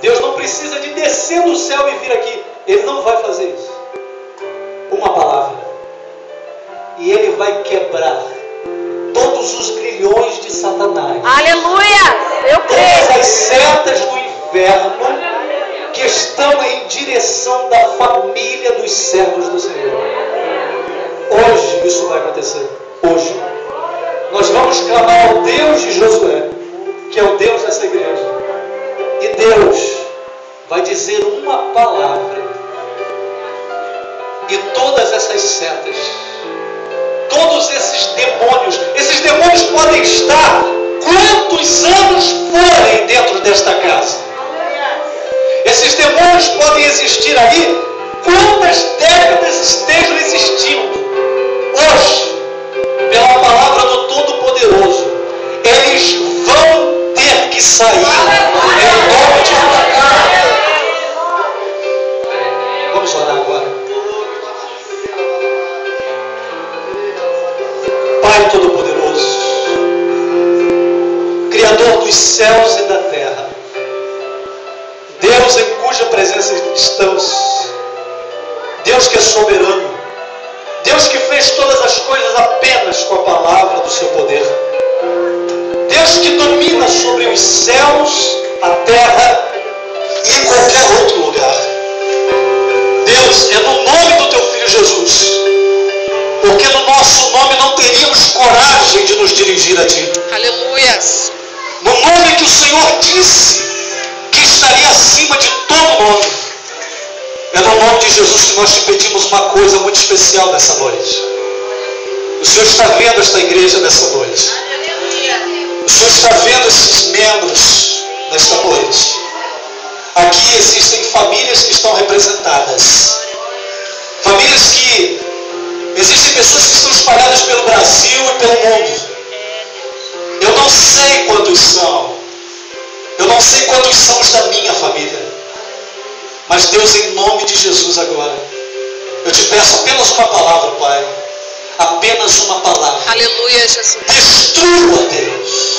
Deus não precisa de descer do céu e vir aqui. Ele não vai fazer isso. Uma palavra. E Ele vai quebrar todos os grilhões de Satanás. Aleluia! Eu creio. Todas as setas do inferno que estão em direção da família dos servos do Senhor. Hoje isso vai acontecer. Hoje. Nós vamos clamar ao Deus de Josué, que é o Deus dessa igreja. E Deus vai dizer uma palavra. E todas essas setas, todos esses demônios podem estar quantos anos forem dentro desta casa. Esses demônios podem existir aí quantas décadas estejam existindo. Hoje, pela palavra do Todo-Poderoso, eles vão ter que sair em nome de Jesus. Vamos orar agora. Pai Todo-Poderoso, Criador dos céus e da terra, Deus que é soberano. Deus que fez todas as coisas apenas com a palavra do seu poder. Deus que domina sobre os céus, a terra e em qualquer outro lugar. Deus, é no nome do teu Filho Jesus, porque no nosso nome não teríamos coragem de nos dirigir a ti. Aleluias. No nome que o Senhor disse que estaria acima de todo nome. É no nome de Jesus que nós te pedimos uma coisa muito especial nessa noite. O Senhor está vendo esta igreja nessa noite. O Senhor está vendo esses membros nesta noite. Aqui existem famílias que estão representadas. Famílias que... Existem pessoas que estão espalhadas pelo Brasil e pelo mundo. Eu não sei quantos são. Eu não sei quantos são os da minha família. Mas Deus, em nome de Jesus agora, eu te peço apenas uma palavra, Pai. Apenas uma palavra. Aleluia, Jesus. Destrua, Deus.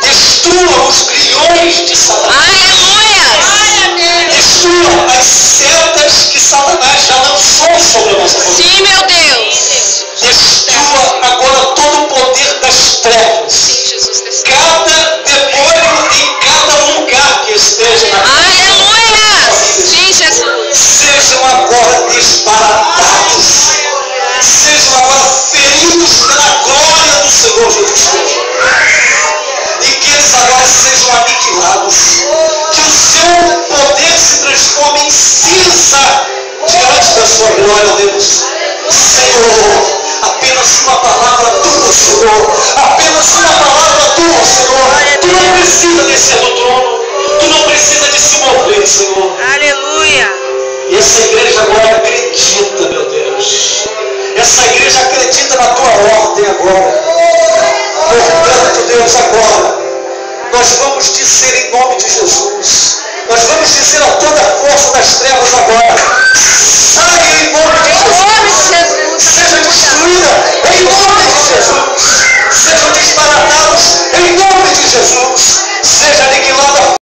Destrua os grilhões de Satanás. Aleluia. Destrua as setas que Satanás já lançou sobre a nossa família. Sim, meu Deus. Destrua agora todo o poder das trevas. Sim, Jesus. Cada demônio em cada lugar que esteja na Aleluia. Sim, Jesus. sejam agora desbaratados. Sejam agora feridos pela glória do Senhor Jesus Cristo. E que eles agora sejam aniquilados. Que o seu poder se transforme em cinza diante da sua glória, Deus. Senhor, apenas uma palavra tua, Senhor. Apenas uma palavra tua, Senhor. Tu não precisa descer do trono. Tu não precisa de se mover, Senhor. Aleluia. E essa igreja agora acredita, meu Deus. Essa igreja acredita na tua ordem agora. Portanto, Deus, agora nós vamos dizer em nome de Jesus. Nós vamos dizer a toda a força das trevas agora. Saia em nome de Jesus. Seja destruída em nome de Jesus. Sejam desbaratados em nome de Jesus.